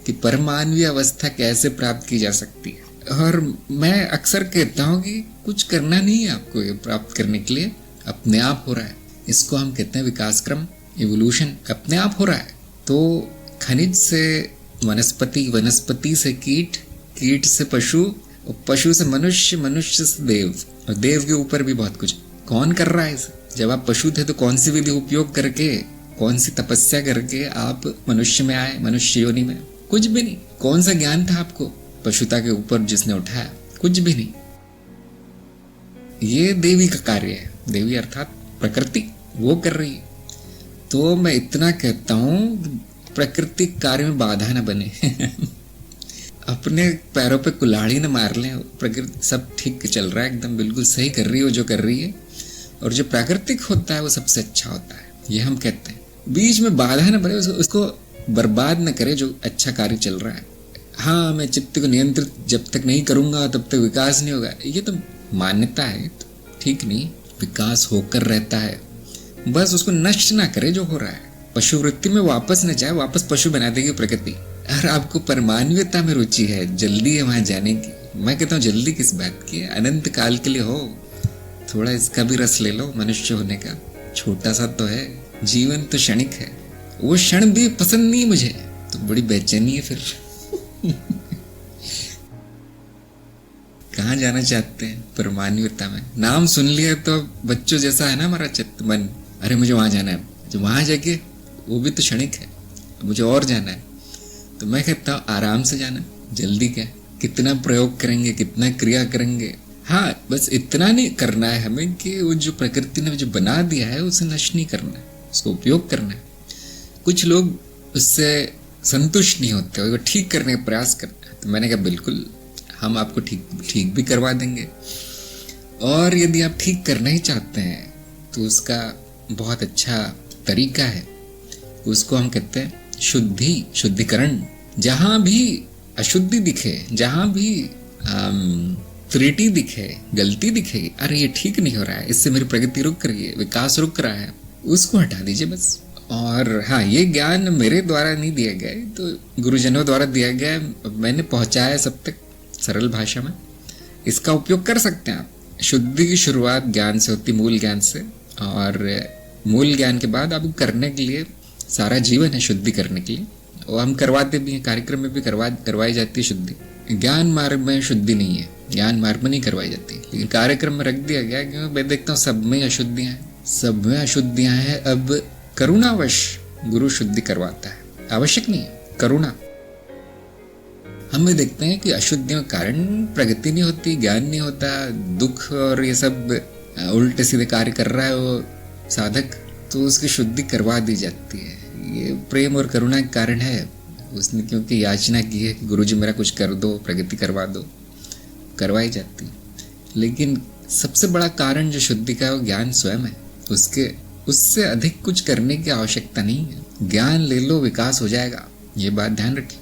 कि परमाणवीय अवस्था कैसे प्राप्त की जा सकती है। और मैं अक्सर कहता हूँ कि कुछ करना नहीं है आपको ये प्राप्त करने के लिए, अपने आप हो रहा है। इसको हम कहते हैं विकास क्रम, इवोल्यूशन, अपने आप हो रहा है। तो खनिज से वनस्पति, वनस्पति से कीट, कीट से पशु, और पशु से मनुष्य, मनुष्य से देव, और देव के ऊपर भी बहुत कुछ। कौन कर रहा है इसे? जब आप पशु थे तो कौन सी विधि उपयोग करके, कौन सी तपस्या करके आप मनुष्य में आए, मनुष्य योनि में? कुछ भी नहीं। कौन सा ज्ञान था आपको पशुता के ऊपर जिसने उठाया? कुछ भी नहीं। ये देवी का कार्य है। देवी अर्थात प्रकृति, वो कर रही है। तो मैं इतना कहता हूं, प्रकृति कार्य में बाधा न बने अपने पैरों पे कुल्हाड़ी न मार लें। प्रकृति सब ठीक चल रहा है, एकदम बिल्कुल सही कर रही है वो जो कर रही है, और जो प्राकृतिक होता है वो सबसे अच्छा होता है, ये हम कहते हैं। बीच में बाधा न बने, उसको बर्बाद न करे जो अच्छा कार्य चल रहा है। हाँ, मैं चित्त को नियंत्रित जब तक नहीं करूंगा तब तक विकास नहीं होगा, ये तो मान्यता है, तो ठीक नहीं। विकास होकर रहता है, बस उसको नष्ट ना करे जो हो रहा है। पशु वृत्ति में वापस न जाए, वापस पशु बना देगी प्रकृति। और आपको परमाणुता में रुचि है, जल्दी है वहां जाने की। मैं कहता हूँ जल्दी किस बात की है, अनंत काल के लिए हो, थोड़ा इसका भी रस ले लो मनुष्य होने का। छोटा सा तो है, जीवन तो क्षणिक है। वो क्षण भी पसंद नहीं मुझे, तो बड़ी बेचैनी है फिर कहाँ जाना चाहते हैं परमाणुता में? नाम सुन लिया तो बच्चों जैसा है ना हमारा चित्त मन, अरे मुझे वहां जाना है, जो वहां जाके वो भी तो क्षणिक है, मुझे और जाना है। तो मैं कहता हूँ आराम से जाना, जल्दी क्या, कितना प्रयोग करेंगे, कितना क्रिया करेंगे। हाँ, बस इतना नहीं करना है हमें कि वो जो प्रकृति ने जो बना दिया है उसे नष्ट नहीं करना है, उसको उपयोग करना है। कुछ लोग उससे संतुष्ट नहीं होते, वो ठीक करने का प्रयास करते हैं। तो मैंने कहा बिल्कुल, हम आपको ठीक भी करवा देंगे। और यदि आप ठीक करना ही चाहते हैं तो उसका बहुत अच्छा तरीका है, उसको हम कहते हैं शुद्धिकरण। जहां भी अशुद्धि दिखे, जहां भी त्रुटि दिखे, गलती दिखेगी, अरे ये ठीक नहीं हो रहा है, इससे मेरी प्रगति रुक रही है, विकास रुक रहा है, उसको हटा दीजिए बस। और हाँ, ये ज्ञान मेरे द्वारा नहीं दिया गया, तो गुरुजनों द्वारा दिया गया, मैंने पहुंचाया सब तक सरल भाषा में। इसका उपयोग कर सकते हैं आप। शुद्धि की शुरुआत ज्ञान से होती, मूल ज्ञान से, और मूल ज्ञान के बाद आपको करने के लिए सारा जीवन है शुद्धि करने के लिए, और हम करवाते भी हैं, कार्यक्रम में भी करवाई जाती है शुद्धि। ज्ञान मार्ग में शुद्धि नहीं है, ज्ञान मार्ग में नहीं करवाई जाती, लेकिन कार्यक्रम में रख दिया गया, क्योंकि मैं देखता हूँ सब में अशुद्धियां हैं, सब में अशुद्धियां हैं। अब करुणावश गुरु शुद्धि करवाता है, आवश्यक नहीं है, करुणा। हम ये देखते हैं कि अशुद्धियों के कारण प्रगति नहीं होती, ज्ञान नहीं होता, दुख और ये सब उल्टे सीधे कार्य कर रहा है वो साधक, तो उसकी शुद्धि करवा दी जाती है। ये प्रेम और करुणा के कारण है। उसने क्योंकि याचना की है कि गुरुजी मेरा कुछ कर दो, प्रगति करवा दो, करवाई जाती। लेकिन सबसे बड़ा कारण जो शुद्धि का है वो ज्ञान स्वयं है, उससे अधिक कुछ करने की आवश्यकता नहीं है। ज्ञान ले लो, विकास हो जाएगा, ये बात ध्यान रखिए।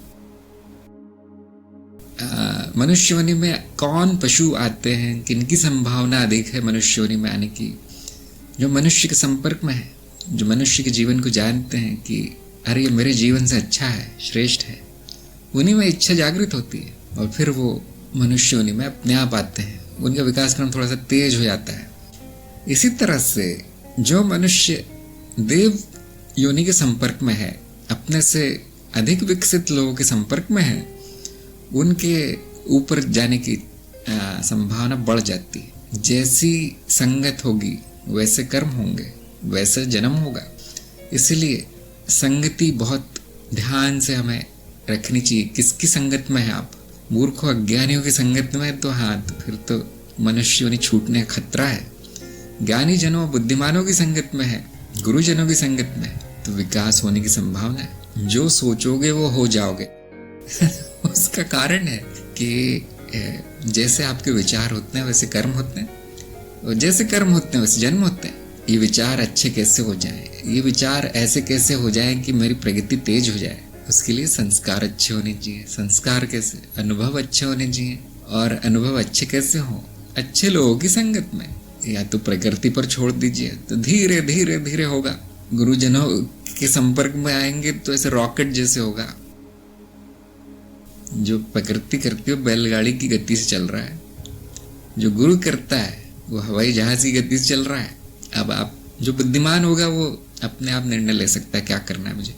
मनुष्य योनि में कौन पशु आते हैं, किनकी संभावना अधिक है मनुष्य योनि में आने की? जो मनुष्य के संपर्क में है, जो मनुष्य के जीवन को जानते हैं कि अरे ये मेरे जीवन से अच्छा है, श्रेष्ठ है, उन्हीं में इच्छा जागृत होती है, और फिर वो मनुष्य योनि में अपने आप आते हैं, उनका विकास क्रम थोड़ा सा तेज हो जाता है। इसी तरह से जो मनुष्य देव योनि के संपर्क में है, अपने से अधिक विकसित लोगों के संपर्क में है, उनके ऊपर जाने की संभावना बढ़ जाती है। जैसी संगत होगी वैसे कर्म होंगे, वैसे जन्म होगा। इसलिए संगति बहुत ध्यान से हमें रखनी चाहिए। किसकी संगत में है आप? मूर्खों अज्ञानियों की संगत में तो हाँ, तो फिर तो मनुष्य योनि छूटने का खतरा है। ज्ञानी जनों, बुद्धिमानों की संगत में है, गुरुजनों की संगत में है, तो विकास होने की संभावना है। जो सोचोगे वो हो जाओगे उसका कारण है कि जैसे आपके विचार होते हैं वैसे कर्म होते हैं, और जैसे कर्म होते हैं वैसे जन्म होते हैं। ये विचार अच्छे कैसे हो जाएं, ये विचार ऐसे कैसे हो जाएं कि मेरी प्रगति तेज हो जाए, उसके लिए संस्कार अच्छे होने चाहिए। संस्कार कैसे? अनुभव अच्छे होने चाहिए। और अनुभव अच्छे कैसे हो? अच्छे लोगों की संगत में। या तो प्रकृति पर छोड़ दीजिए तो धीरे धीरे धीरे होगा। गुरुजनों के संपर्क में आएंगे तो ऐसे रॉकेट जैसे होगा। जो प्रकृति करती है बैलगाड़ी की गति से चल रहा है, जो गुरु करता है वो हवाई जहाज की गति से चल रहा है। अब आप जो बुद्धिमान होगा वो अपने आप निर्णय ले सकता है क्या करना है मुझे।